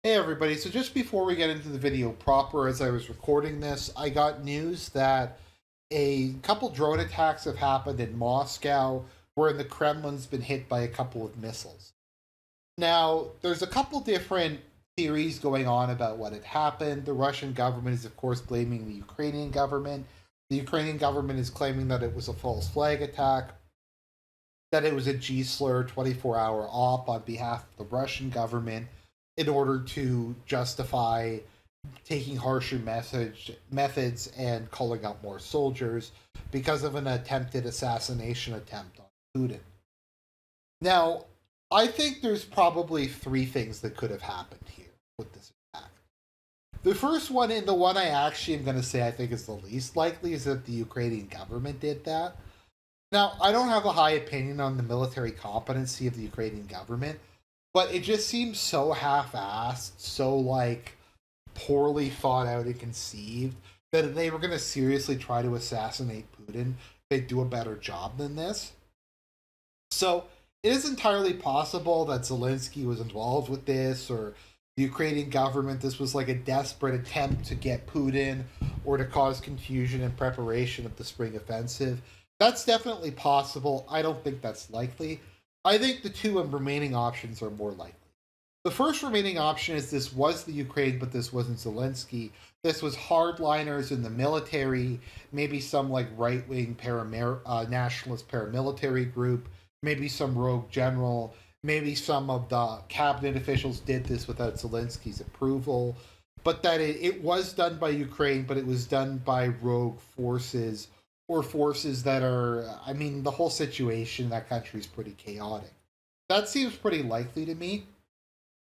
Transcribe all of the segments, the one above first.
Hey everybody, so just before we get into the video proper, as I was recording this, I got news that a couple drone attacks have happened in Moscow, where the Kremlin's been hit by a couple of missiles. Now, there's a couple different theories going on about what had happened. The Russian government is, of course, blaming the Ukrainian government. The Ukrainian government is claiming that it was a false flag attack, that it was a G-slur 24-hour op on behalf of the Russian government in order to justify taking harsher methods and calling out more soldiers because of an attempted assassination attempt on Putin. Now, I think there's probably three things that could have happened here with this attack. The first one, and the one I actually am going to say I think is the least likely, is that the Ukrainian government did that. Now, I don't have a high opinion on the military competency of the Ukrainian government, but it just seems so half-assed, so poorly thought out and conceived that if they were going to seriously try to assassinate Putin, they'd do a better job than this. So it is entirely possible that Zelensky was involved with this, or the Ukrainian government. This was like a desperate attempt to get Putin or to cause confusion in preparation of the spring offensive. That's definitely possible. I don't think that's likely. I think the two remaining options are more likely. The first remaining option is this was the Ukraine, but this wasn't Zelensky. This was hardliners in the military, maybe some like right-wing nationalist paramilitary group, maybe some rogue general, maybe some of the cabinet officials did this without Zelensky's approval, but that it was done by Ukraine, but it was done by rogue forces or forces that are, I mean, the whole situation in that country is pretty chaotic. That seems pretty likely to me,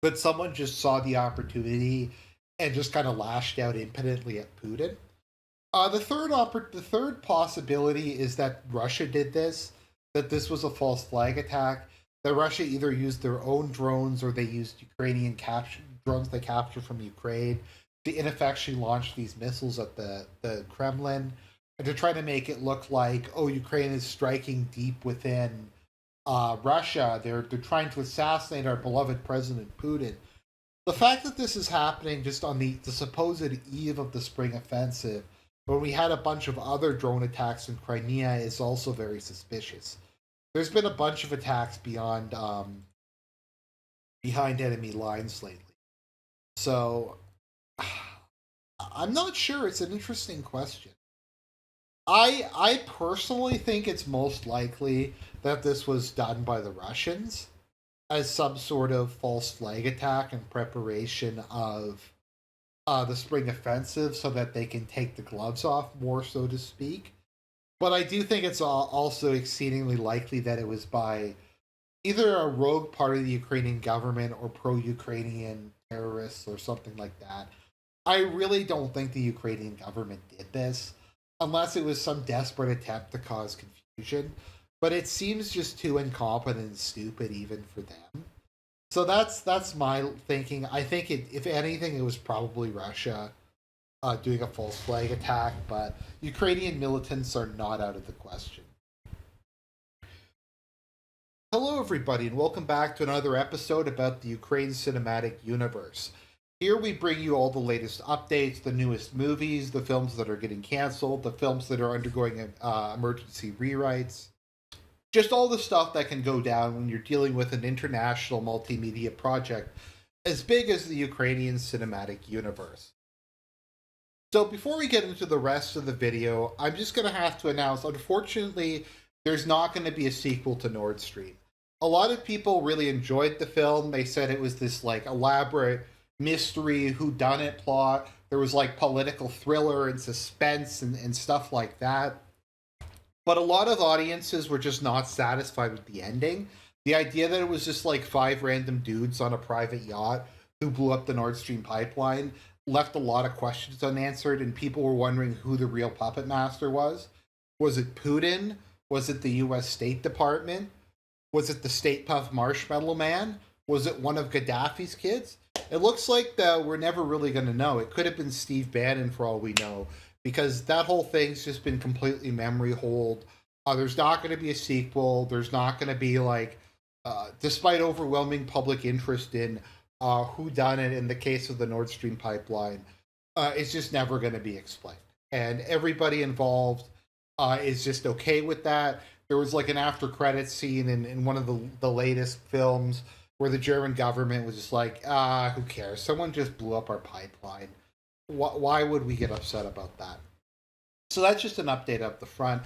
but someone just saw the opportunity and just kind of lashed out impotently at Putin. The third possibility is that Russia did this, that this was a false flag attack, that Russia either used their own drones or they used Ukrainian drones they captured from Ukraine to ineffectually launch these missiles at the Kremlin and to try to make it look like, oh, Ukraine is striking deep within Russia. They're trying to assassinate our beloved President Putin. The fact that this is happening just on the supposed eve of the spring offensive, when we had a bunch of other drone attacks in Crimea, is also very suspicious. There's been a bunch of attacks behind enemy lines lately, so I'm not sure. It's an interesting question. I personally think it's most likely that this was done by the Russians as some sort of false flag attack in preparation of the spring offensive, so that they can take the gloves off, more so to speak. But I do think it's also exceedingly likely that it was by either a rogue part of the Ukrainian government or pro-Ukrainian terrorists or something like that. I really don't think the Ukrainian government did this, unless it was some desperate attempt to cause confusion. But it seems just too incompetent and stupid even for them. So that's my thinking. I think if anything, it was probably Russia doing a false flag attack, but Ukrainian militants are not out of the question. Hello, everybody, and welcome back to another episode about the Ukraine cinematic universe. Here we bring you all the latest updates, the newest movies, the films that are getting canceled, the films that are undergoing emergency rewrites, just all the stuff that can go down when you're dealing with an international multimedia project as big as the Ukrainian cinematic universe. So before we get into the rest of the video, I'm just going to have to announce, unfortunately, there's not going to be a sequel to Nord Stream. A lot of people really enjoyed the film. They said it was this elaborate mystery whodunit plot. There was political thriller and suspense and stuff like that. But a lot of audiences were just not satisfied with the ending. The idea that it was just five random dudes on a private yacht who blew up the Nord Stream pipeline left a lot of questions unanswered, and people were wondering who the real puppet master was. Was it Putin? Was it the US State Department? Was it the State Puff Marshmallow Man? Was it one of Gaddafi's kids? It looks like we're never really going to know. It could have been Steve Bannon for all we know, because that whole thing's just been completely memory hold. There's not going to be a sequel. There's not going to be despite overwhelming public interest in who done it in the case of the Nord Stream pipeline is just never going to be explained. And everybody involved is just okay with that. There was like an after credits scene in one of the latest films where the German government was just like, who cares? Someone just blew up our pipeline. Why would we get upset about that? So that's just an update up the front.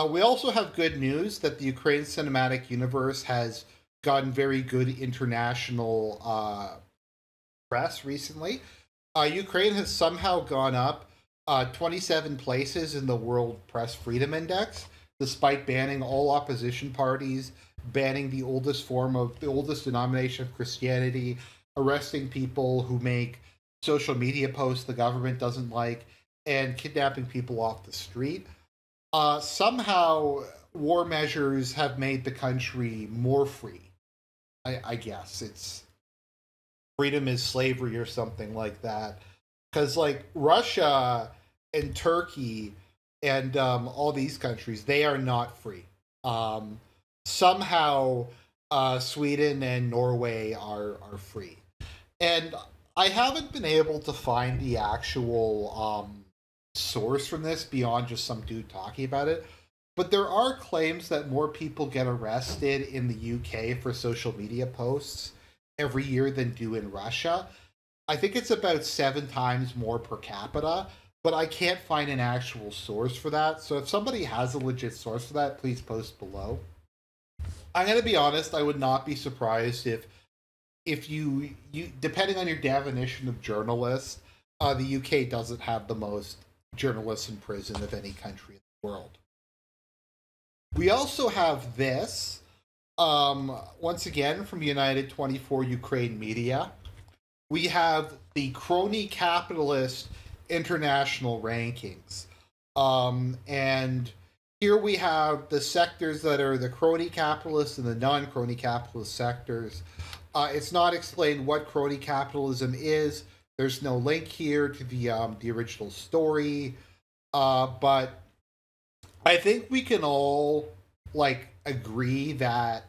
We also have good news that the Ukraine cinematic universe has gotten very good international press recently. Ukraine has somehow gone up 27 places in the World Press Freedom Index, despite banning all opposition parties, banning the oldest denomination of Christianity, arresting people who make social media posts the government doesn't like, and kidnapping people off the street. Somehow, war measures have made the country more free. I guess it's freedom is slavery or something like that. Because like Russia and Turkey and all these countries, they are not free. Um, Somehow, Sweden and Norway are free, and I haven't been able to find the actual source from this beyond just some dude talking about it. But there are claims that more people get arrested in the UK for social media posts every year than do in Russia. I think it's about 7 times more per capita, but I can't find an actual source for that. So if somebody has a legit source for that, please post below. I'm gonna be honest. I would not be surprised if you depending on your definition of journalist, the UK doesn't have the most journalists in prison of any country in the world. We also have this once again from United 24 Ukraine Media. We have the crony capitalist international rankings. And here we have the sectors that are the crony capitalist and the non crony capitalist sectors. It's not explained what crony capitalism is. There's no link here to the original story, but I think we can all like agree that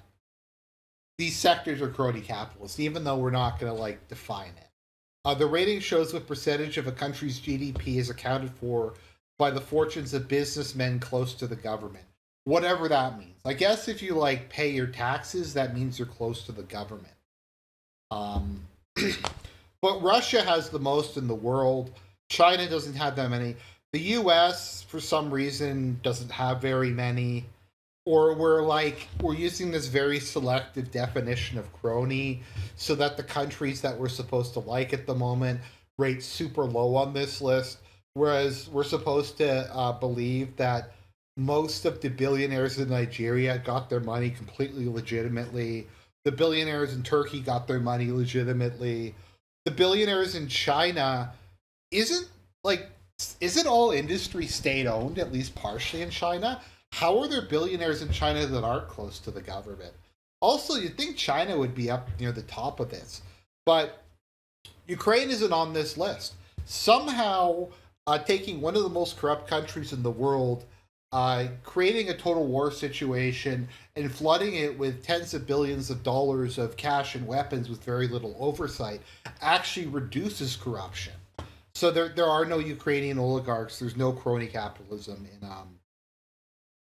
these sectors are crony capitalist, even though we're not going to like define it. The rating shows what percentage of a country's GDP is accounted for by the fortunes of businessmen close to the government. Whatever that means. I guess if you like pay your taxes, that means you're close to the government. Um, but Russia has the most in the world. China doesn't have that many. The US, for some reason, doesn't have very many. Or we're using this very selective definition of crony so that the countries that we're supposed to like at the moment rate super low on this list, whereas we're supposed to believe that most of the billionaires in Nigeria got their money completely legitimately. The billionaires in Turkey got their money legitimately. The billionaires in China isn't like isn't all industry state owned, at least partially in China? How are there billionaires in China that aren't close to the government? Also, you'd think China would be up near the top of this, but Ukraine isn't on this list. Somehow, taking one of the most corrupt countries in the world, creating a total war situation, and flooding it with tens of billions of dollars of cash and weapons with very little oversight actually reduces corruption. So there are no Ukrainian oligarchs. There's no crony capitalism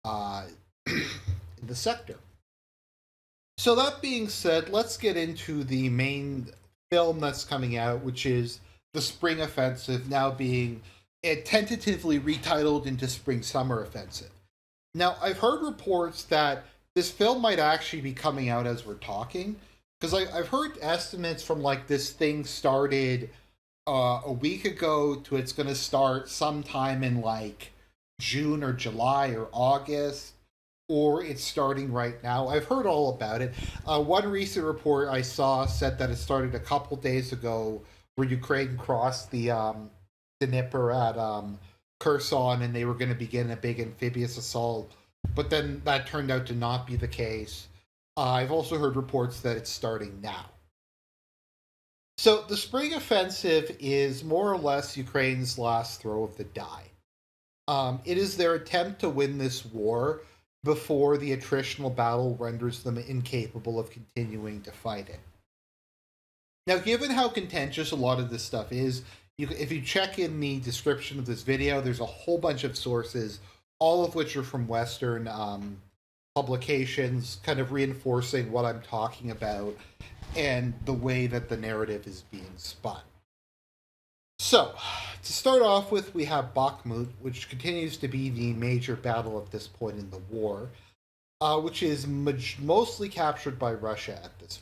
uh, in the sector. So that being said, let's get into the main film that's coming out, which is the Spring Offensive, now being tentatively retitled into Spring Summer Offensive. Now, I've heard reports that this film might actually be coming out as we're talking, because I've heard estimates from like this thing started a week ago to it's going to start sometime in like June or July or August, or it's starting right now. I've heard all about it. One recent report I saw said that it started a couple days ago, where Ukraine crossed the Dnieper at Kherson, and they were going to begin a big amphibious assault. But then that turned out to not be the case. I've also heard reports that it's starting now. So the Spring Offensive is more or less Ukraine's last throw of the die. It is their attempt to win this war before the attritional battle renders them incapable of continuing to fight it. Now, given how contentious a lot of this stuff is, if you check in the description of this video, there's a whole bunch of sources, all of which are from Western publications, kind of reinforcing what I'm talking about and the way that the narrative is being spun. So, to start off with, we have Bakhmut, which continues to be the major battle at this point in the war, which is mostly captured by Russia at this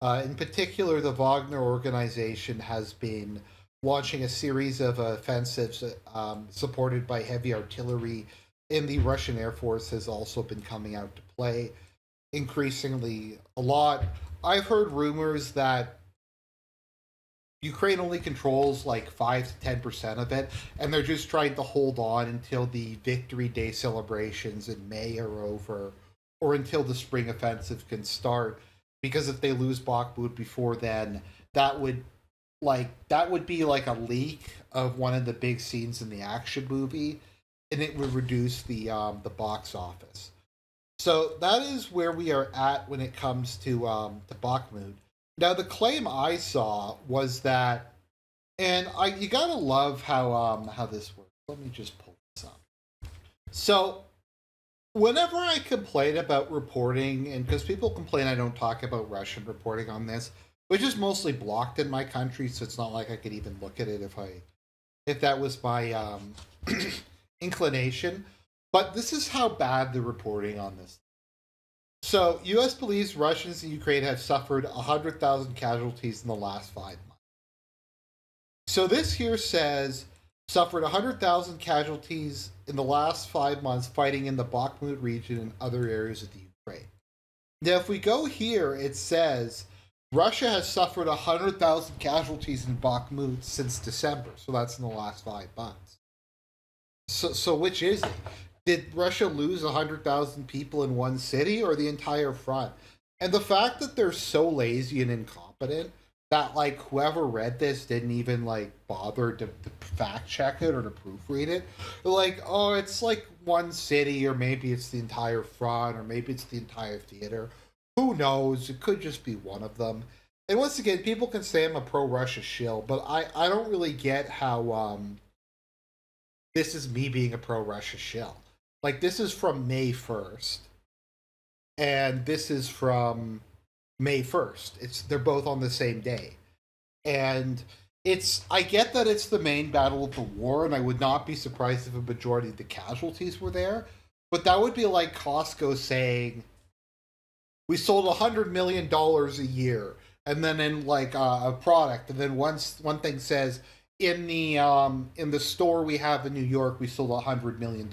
point. In particular, the Wagner organization has been launching a series of offensives supported by heavy artillery, and the Russian Air Force has also been coming out to play increasingly a lot. I've heard rumors that Ukraine only controls like 5 to 10% of it, and they're just trying to hold on until the Victory Day celebrations in May are over, or until the spring offensive can start. Because if they lose Bakhmut before then, that would be like a leak of one of the big scenes in the action movie, and it would reduce the box office. So that is where we are at when it comes to Bakhmut. Now, the claim I saw was that, and you gotta love how this works. Let me just pull this up. So, whenever I complain about reporting, and because people complain I don't talk about Russian reporting on this, which is mostly blocked in my country, so it's not like I could even look at it if that was my inclination. But this is how bad the reporting on this. So, U.S. believes Russians in Ukraine have suffered 100,000 casualties in the last 5 months. So this here says suffered 100,000 casualties in the last 5 months fighting in the Bakhmut region and other areas of the Ukraine. Now, if we go here, it says Russia has suffered 100,000 casualties in Bakhmut since December. So that's in the last 5 months. So which is it? Did Russia lose 100,000 people in one city or the entire front? And the fact that they're so lazy and incompetent that like whoever read this didn't even like bother to fact check it or to proofread it. They're like, oh, it's like one city, or maybe it's the entire front, or maybe it's the entire theater. Who knows? It could just be one of them. And once again, people can say I'm a pro-Russia shill, but I don't really get how this is me being a pro-Russia shill. Like, this is from May 1st, and this is from May 1st. They're both on the same day. And I get that it's the main battle of the war, and I would not be surprised if a majority of the casualties were there. But that would be like Costco saying, we sold $100 million a year, and then in like a product, and then one thing says, in the store we have in New York, we sold $100 million.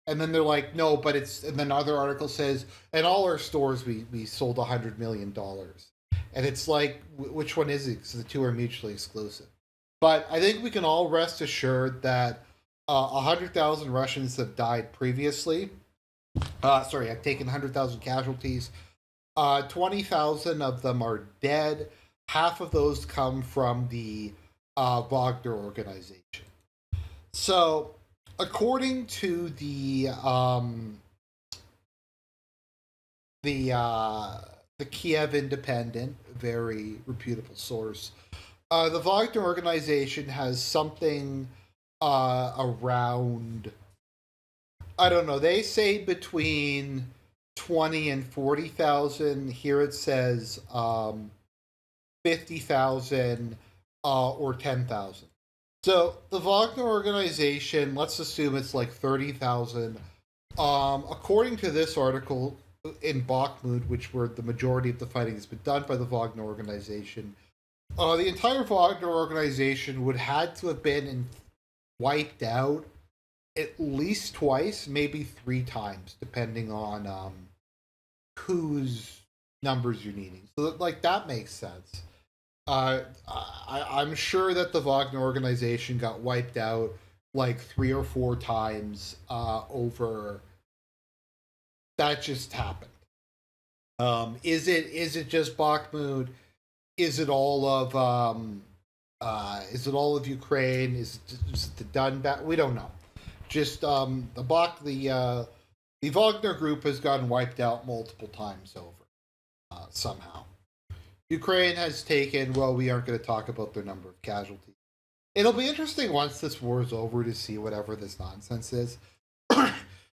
And then they're like, no, but and then other article says, in all our stores, we sold $100 million. And it's like, which one is it? Because the two are mutually exclusive. But I think we can all rest assured that 100,000 Russians have died previously. I've taken 100,000 casualties. 20,000 of them are dead. Half of those come from the Wagner organization. So, according to the Kiev Independent, very reputable source, the Wagner organization has something around, I don't know, they say between 20 and 40,000. Here it says 50,000 or 10,000. So the Wagner organization, let's assume it's like 30,000. According to this article in Bakhmut, which where the majority of the fighting has been done by the Wagner organization, the entire Wagner organization would had to have been wiped out at least twice, maybe 3 times, depending on whose numbers you're needing. So like that makes sense. I'm sure that the Wagner organization got wiped out like 3 or 4 times over. That just happened. Is it just Bakhmut? Is it all of Ukraine? Is it the Donbass? We don't know. Just the Wagner group has gotten wiped out multiple times over somehow. Ukraine has taken, well, we aren't going to talk about their number of casualties. It'll be interesting once this war is over to see whatever this nonsense is.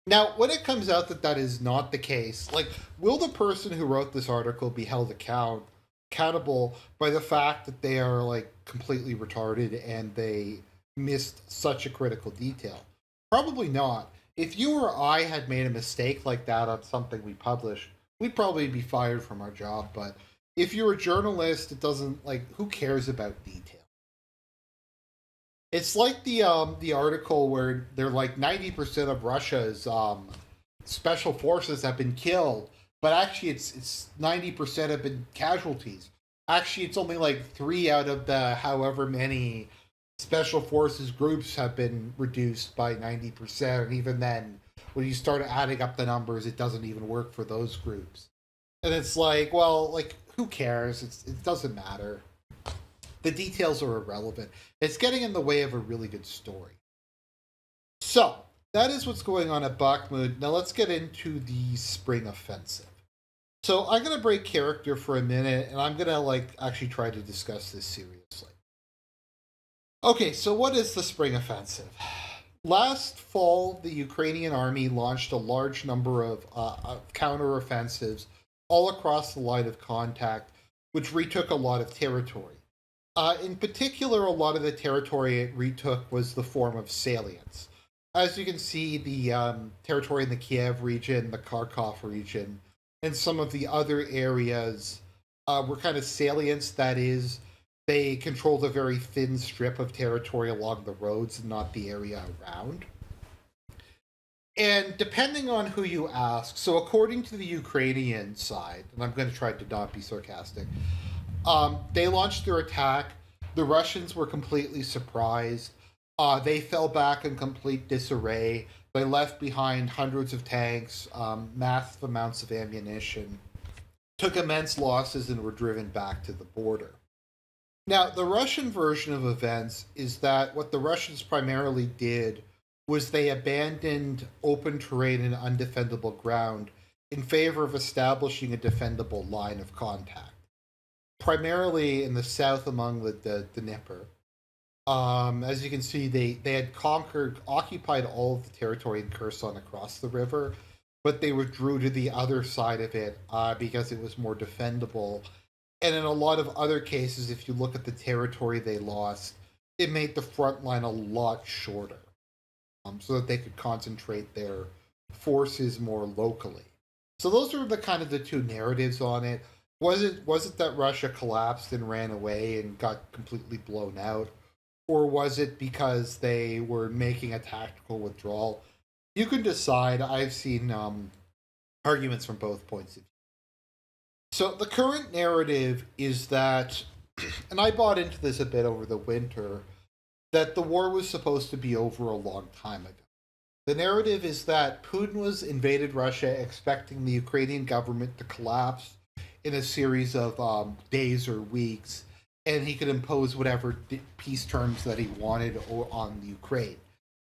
Now, when it comes out that that is not the case, like, will the person who wrote this article be held accountable by the fact that they are like completely retarded and they missed such a critical detail? Probably not. If you or I had made a mistake like that on something we published, we'd probably be fired from our job. But if you're a journalist, it doesn't, like, who cares about detail? It's like the article where they're like 90% of Russia's special forces have been killed, but actually it's 90% have been casualties. Actually, it's only like three out of the however many special forces groups have been reduced by 90%. And even then, when you start adding up the numbers, it doesn't even work for those groups. And it's like, well, like, who cares? It doesn't matter. The details are irrelevant. It's getting in the way of a really good story. So, that is what's going on at Bakhmut. Now let's get into the spring offensive. So, I'm going to break character for a minute, and I'm going to, like, actually try to discuss this seriously. Okay, so what is the spring offensive? Last fall, the Ukrainian army launched a large number of counteroffensives all across the line of contact, which retook a lot of territory. In particular, a lot of the territory it retook was the form of salients. As you can see, the territory in the Kiev region, the Kharkov region, and some of the other areas were kind of salients. That is, they controlled a very thin strip of territory along the roads and not the area around. And depending on who you ask, so according to the Ukrainian side, and I'm going to try to not be sarcastic, they launched their attack. The Russians were completely surprised. They fell back in complete disarray. They left behind hundreds of tanks, massive amounts of ammunition, took immense losses, and were driven back to the border. Now, the Russian version of events is that what the Russians primarily did was they abandoned open terrain and undefendable ground in favor of establishing a defendable line of contact, primarily in the south among the Dnieper. As you can see, they had occupied all of the territory in Kherson across the river, but they withdrew to the other side of it because it was more defendable. And in a lot of other cases, if you look at the territory they lost, it made the front line a lot shorter, so that they could concentrate their forces more locally. So those are the kind of the two narratives on it. Was it that Russia collapsed and ran away and got completely blown out, or was it because they were making a tactical withdrawal? You can decide. I've seen arguments from both points of view. So the current narrative is that, and I bought into this a bit over the winter, that the war was supposed to be over a long time ago. The narrative is that Putin was invaded Russia expecting the Ukrainian government to collapse in a series of days or weeks, and he could impose whatever peace terms that he wanted on the Ukraine.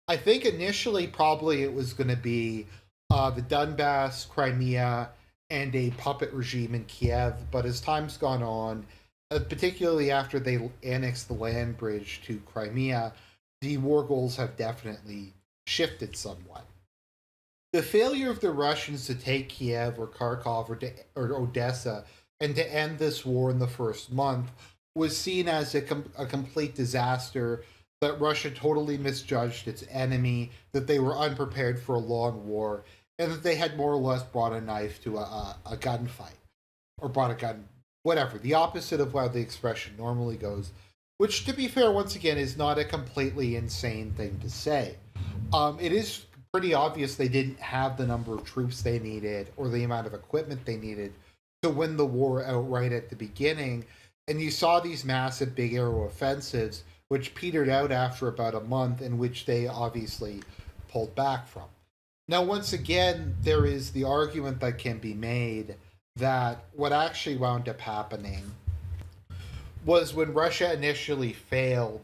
I think initially probably it was going to be the Donbass, Crimea, and a puppet regime in Kiev, but as time's gone on, particularly after they annexed the land bridge to Crimea, the war goals have definitely shifted somewhat. The failure of the Russians to take Kiev or Kharkov or Odessa and to end this war in the first month was seen as a complete disaster, that Russia totally misjudged its enemy, that they were unprepared for a long war, and that they had more or less brought a knife to a gunfight, or brought a gun, whatever, the opposite of how the expression normally goes, which, to be fair, once again, is not a completely insane thing to say. It is pretty obvious they didn't have the number of troops they needed or the amount of equipment they needed to win the war outright at the beginning, and you saw these massive big arrow offensives, which petered out after about a month, in which they obviously pulled back from. Now, once again, there is the argument that can be made that what actually wound up happening was when Russia initially failed,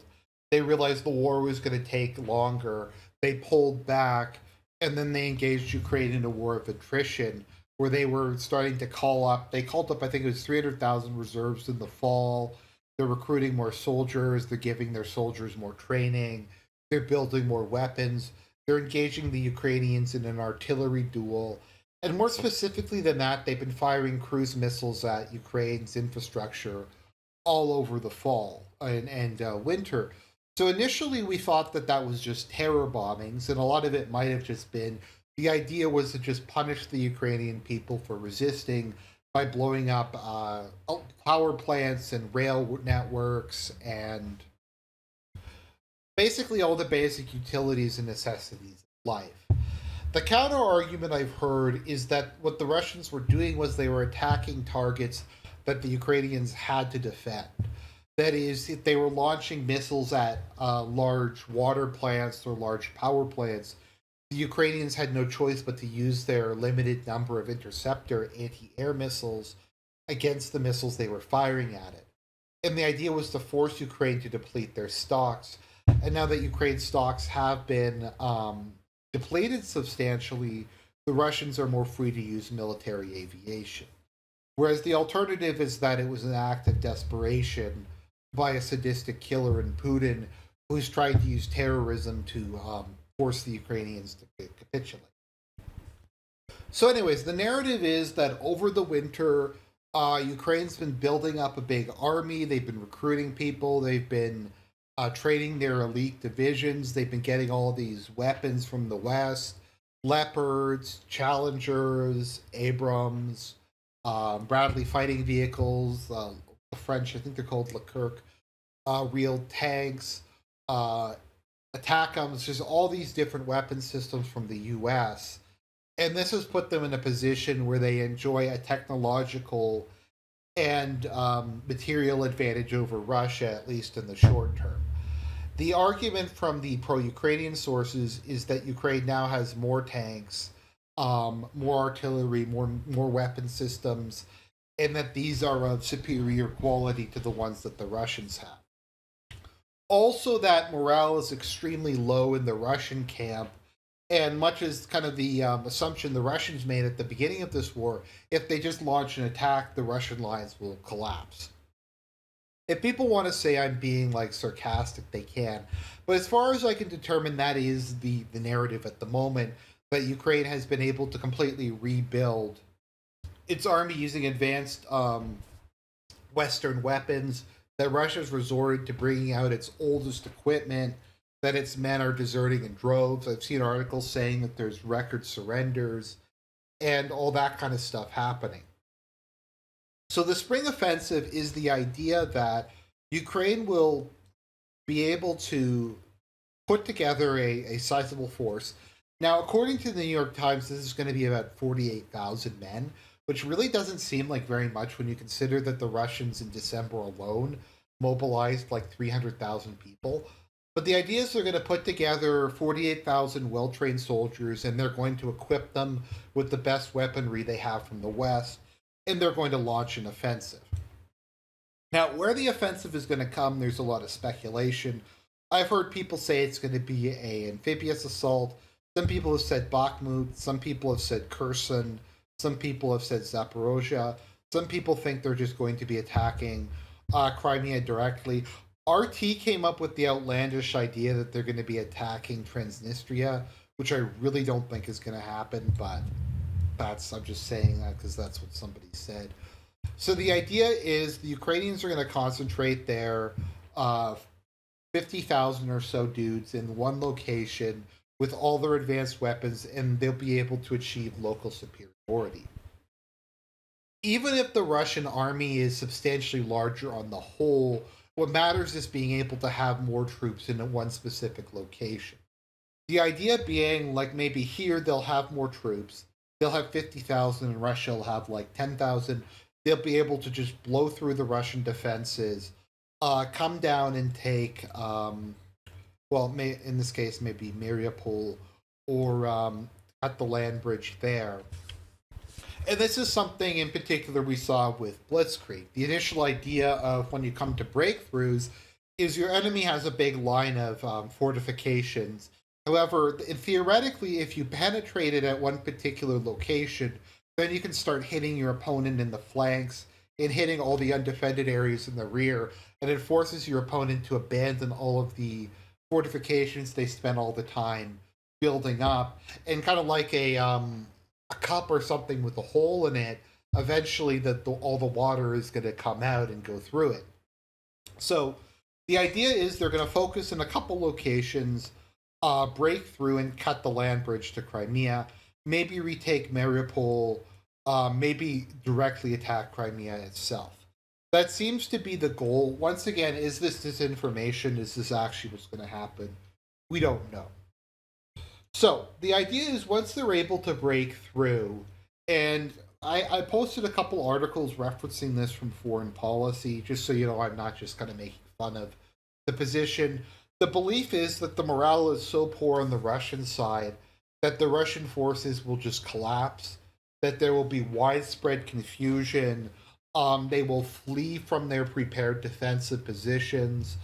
they realized the war was going to take longer. They pulled back, and then they engaged Ukraine in a war of attrition, where they were starting to call up. They called up, I think it was 300,000 reserves in the fall. They're recruiting more soldiers. They're giving their soldiers more training. They're building more weapons. They're engaging the Ukrainians in an artillery duel. And more specifically than that, they've been firing cruise missiles at Ukraine's infrastructure all over the fall and winter. So initially, we thought that that was just terror bombings, and a lot of it might have just been the idea was to just punish the Ukrainian people for resisting by blowing up power plants and rail networks and basically all the basic utilities and necessities of life. The counter argument I've heard is that what the Russians were doing was they were attacking targets that the Ukrainians had to defend. That is, if they were launching missiles at large water plants or large power plants, the Ukrainians had no choice but to use their limited number of interceptor anti air missiles against the missiles they were firing at it. And the idea was to force Ukraine to deplete their stocks. And now that Ukraine's stocks have been depleted substantially, the Russians are more free to use military aviation. Whereas the alternative is that it was an act of desperation by a sadistic killer in Putin who's trying to use terrorism to force the Ukrainians to capitulate. So, anyways, the narrative is that over the winter, Ukraine's been building up a big army. They've been recruiting people. They've been training their elite divisions. They've been getting all these weapons from the West: Leopards, Challengers, Abrams, Bradley fighting vehicles. The French, I think they're called Leclerc, real tanks, ATACMs, just all these different weapon systems from the U.S. And this has put them in a position where they enjoy a technological and material advantage over Russia, at least in the short term. The argument from the pro Ukrainian sources is that Ukraine now has more tanks, more artillery, more weapon systems, and that these are of superior quality to the ones that the Russians have. Also, that morale is extremely low in the Russian camp, and much as kind of the assumption the Russians made at the beginning of this war, if they just launch an attack, the Russian lines will collapse. If people want to say I'm being like sarcastic, they can. But as far as I can determine, that is the narrative at the moment, that Ukraine has been able to completely rebuild its army using advanced Western weapons, that Russia's resorted to bringing out its oldest equipment, that its men are deserting in droves. I've seen articles saying that there's record surrenders and all that kind of stuff happening. So the spring offensive is the idea that Ukraine will be able to put together a sizable force. Now, according to the New York Times, this is going to be about 48,000 men, which really doesn't seem like very much when you consider that the Russians in December alone mobilized like 300,000 people. But the idea is they're going to put together 48,000 well trained soldiers, and they're going to equip them with the best weaponry they have from the West, and they're going to launch an offensive. Now, where the offensive is going to come, there's a lot of speculation. I've heard people say it's going to be an amphibious assault. Some people have said Bakhmut. Some people have said Kherson. Some people have said Zaporozhye. Some people think they're just going to be attacking Crimea directly. RT came up with the outlandish idea that they're going to be attacking Transnistria, which I really don't think is going to happen, but I'm just saying that because that's what somebody said. So the idea is the Ukrainians are going to concentrate their 50,000 or so dudes in one location with all their advanced weapons, and they'll be able to achieve local superiority. Even if the Russian army is substantially larger on the whole, what matters is being able to have more troops in one specific location. The idea being, like, maybe here they'll have more troops, they'll have 50,000, and Russia will have like 10,000. They'll be able to just blow through the Russian defenses, come down and take, in this case, maybe Mariupol, or at the land bridge there. And this is something in particular we saw with Blitzkrieg. The initial idea of when you come to breakthroughs is your enemy has a big line of fortifications. However, theoretically, if you penetrated at one particular location, then you can start hitting your opponent in the flanks and hitting all the undefended areas in the rear, and it forces your opponent to abandon all of the fortifications they spent all the time building up, and kind of like a cup or something with a hole in it. Eventually, all the water is going to come out and go through it. So the idea is they're going to focus in a couple locations, break through and cut the land bridge to Crimea, maybe retake Mariupol, maybe directly attack Crimea itself. That seems to be the goal. Once again, is this disinformation? Is this actually what's going to happen? We don't know. So the idea is once they're able to break through, and I posted a couple articles referencing this from Foreign Policy, just so you know I'm not just kind of making fun of the position. The belief is that the morale is so poor on the Russian side that the Russian forces will just collapse, that there will be widespread confusion. They will flee from their prepared defensive positions.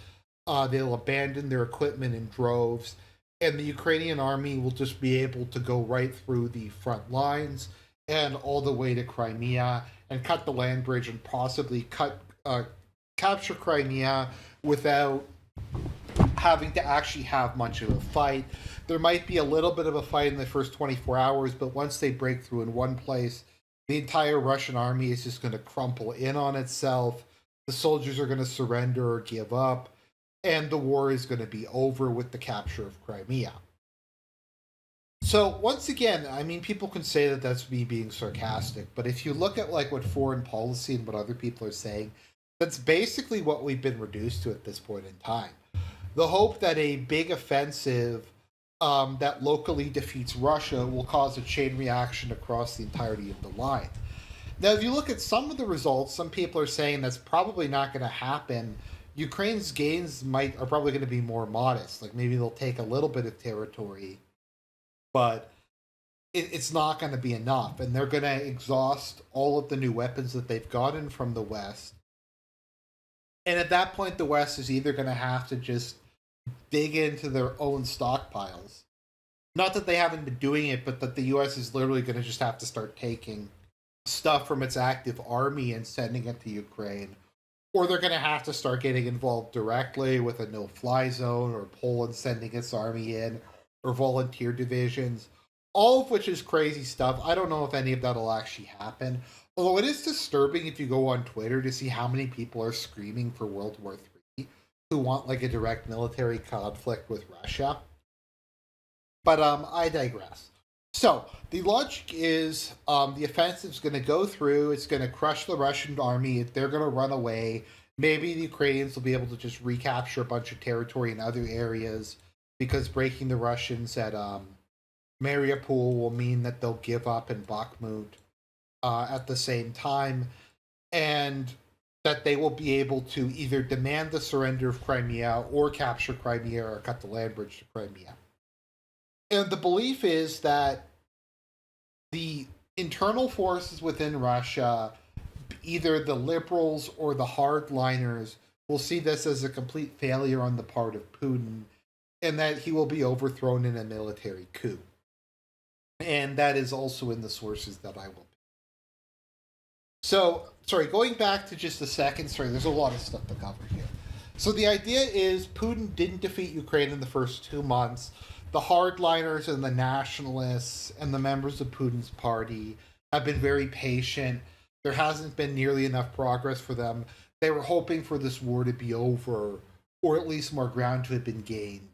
They'll abandon their equipment in droves, and the Ukrainian army will just be able to go right through the front lines and all the way to Crimea and cut the land bridge and possibly capture Crimea without having to actually have much of a fight. There might be a little bit of a fight in the first 24 hours, but once they break through in one place, the entire Russian army is just going to crumple in on itself. The soldiers are going to surrender or give up, and the war is going to be over with the capture of Crimea. So once again, I mean, people can say that that's me being sarcastic, but if you look at like what foreign policy and what other people are saying, that's basically what we've been reduced to at this point in time. The hope that a big offensive that locally defeats Russia will cause a chain reaction across the entirety of the line. Now, if you look at some of the results, some people are saying that's probably not going to happen. Ukraine's gains are probably going to be more modest. Like maybe they'll take a little bit of territory, but it's not going to be enough, and they're going to exhaust all of the new weapons that they've gotten from the West. And at that point, the West is either going to have to just dig into their own stockpiles. Not that they haven't been doing it, but that the US is literally going to just have to start taking stuff from its active army and sending it to Ukraine. Or they're going to have to start getting involved directly with a no fly zone, or Poland sending its army in, or volunteer divisions. All of which is crazy stuff. I don't know if any of that will actually happen. Although it is disturbing if you go on Twitter to see how many people are screaming for World War III who want like a direct military conflict with Russia. But I digress. So the logic is the offensive's going to go through. It's going to crush the Russian army. They're going to run away. Maybe the Ukrainians will be able to just recapture a bunch of territory in other areas because breaking the Russians at Mariupol will mean that they'll give up in Bakhmut at the same time, and that they will be able to either demand the surrender of Crimea or capture Crimea or cut the land bridge to Crimea. And the belief is that the internal forces within Russia, either the liberals or the hardliners, will see this as a complete failure on the part of Putin, and that he will be overthrown in a military coup. And that is also in the sources that I will. So, sorry, going back to just a second, sorry, there's a lot of stuff to cover here. So the idea is Putin didn't defeat Ukraine in the first 2 months. The hardliners and the nationalists and the members of Putin's party have been very patient. There hasn't been nearly enough progress for them. They were hoping for this war to be over, or at least more ground to have been gained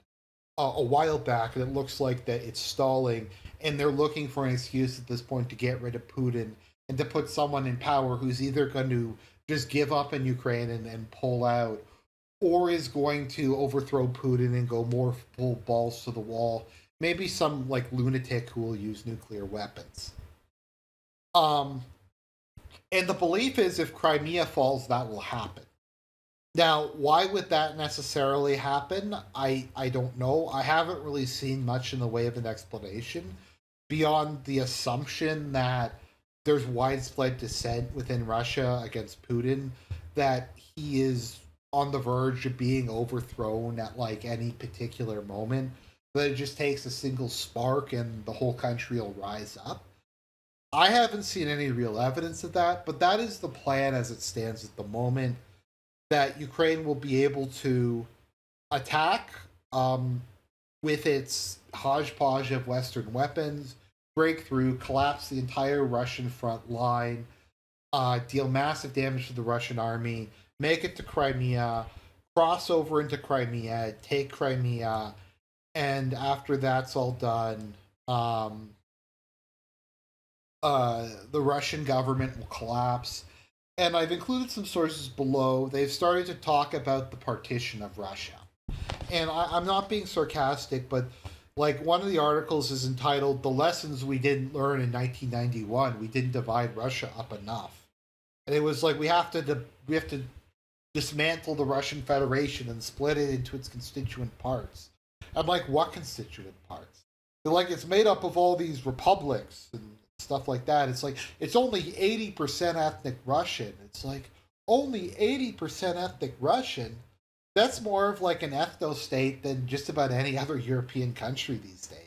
a while back, and it looks like that it's stalling, and they're looking for an excuse at this point to get rid of Putin and to put someone in power who's either going to just give up in Ukraine and pull out, or is going to overthrow Putin and go more full balls to the wall. Maybe some like lunatic who will use nuclear weapons. And the belief is if Crimea falls, that will happen. Now, why would that necessarily happen? I don't know. I haven't really seen much in the way of an explanation beyond the assumption that there's widespread dissent within Russia against Putin, that he is on the verge of being overthrown at like any particular moment, that it just takes a single spark and the whole country will rise up. I haven't seen any real evidence of that, but that is the plan as it stands at the moment. That Ukraine will be able to attack um, with its hodgepodge of Western weapons, break through, collapse the entire Russian front line, deal massive damage to the Russian army, make it to Crimea, cross over into Crimea, take Crimea, and after that's all done, um, the Russian government will collapse. And I've included some sources below. They've started to talk about the partition of Russia. And I'm not being sarcastic, but like one of the articles is entitled "The Lessons We Didn't Learn in 1991. We didn't divide Russia up enough." And it was like we have to dismantle the Russian Federation and split it into its constituent parts. I'm like, what constituent parts? They're like, it's made up of all these republics and stuff like that. It's like it's only 80% ethnic Russian. It's like only 80% ethnic Russian. That's more of like an ethno state than just about any other European country these days.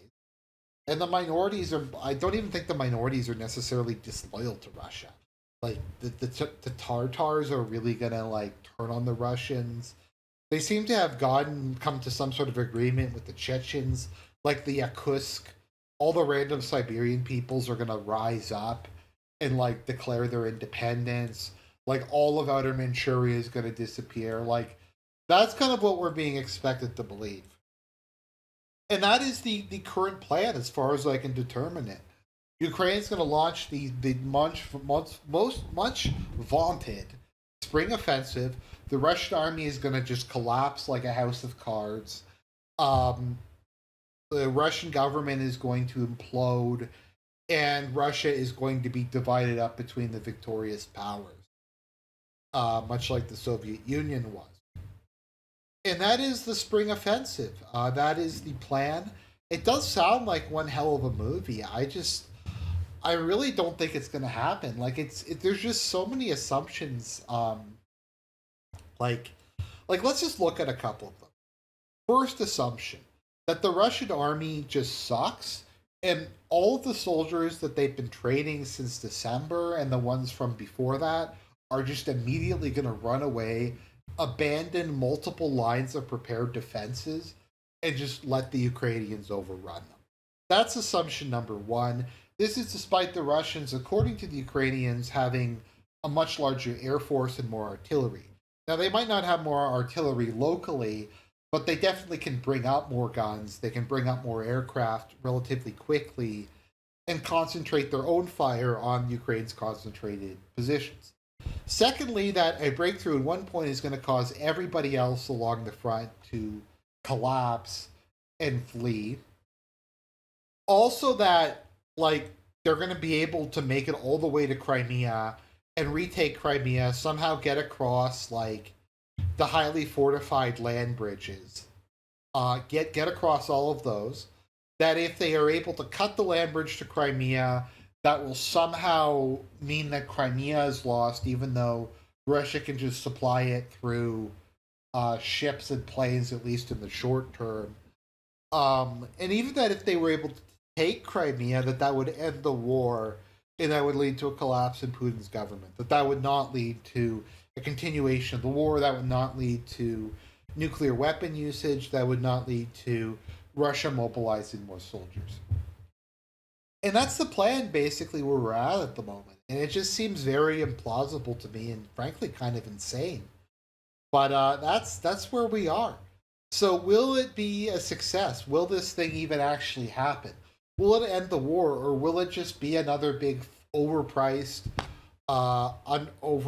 And the minorities are, I don't even think the minorities are necessarily disloyal to Russia. Like the Tartars are really gonna like turn on the Russians. They seem to have come to some sort of agreement with the Chechens, like the Yakutsk. All the random Siberian peoples are gonna rise up and like declare their independence. Like all of Outer Manchuria is gonna disappear. Like that's kind of what we're being expected to believe. And that is the current plan as far as I can determine it. Ukraine's going to launch the much vaunted spring offensive. The Russian army is going to just collapse like a house of cards. Um, the Russian government is going to implode, and Russia is going to be divided up between the victorious powers, much like the Soviet Union was. And that is the spring offensive. That is the plan. It does sound like one hell of a movie. I really don't think it's going to happen. Like there's just so many assumptions. Like, let's just look at a couple of them. First assumption that the Russian army just sucks, and all of the soldiers that they've been training since December and the ones from before that are just immediately going to run away, abandon multiple lines of prepared defenses, and just let the Ukrainians overrun them. That's assumption number one. This is despite the Russians, according to the Ukrainians, having a much larger air force and more artillery. Now, they might not have more artillery locally, but they definitely can bring up more guns. They can bring up more aircraft relatively quickly and concentrate their own fire on Ukraine's concentrated positions. Secondly, that a breakthrough at one point is going to cause everybody else along the front to collapse and flee. Also, that like they're going to be able to make it all the way to Crimea and retake Crimea, somehow get across like the highly fortified land bridges, get across all of those. That if they are able to cut the land bridge to Crimea, that will somehow mean that Crimea is lost, even though Russia can just supply it through ships and planes, at least in the short term. And even that if they were able to take Crimea, that would end the war, and that would lead to a collapse in Putin's government. That would not lead to a continuation of the war. That would not lead to nuclear weapon usage. That would not lead to Russia mobilizing more soldiers. And that's the plan, basically, where we're at the moment. And it just seems very implausible to me, and frankly, kind of insane. But that's where we are. So, will it be a success? Will this thing even actually happen? Will it end the war, or will it just be another big overpriced, over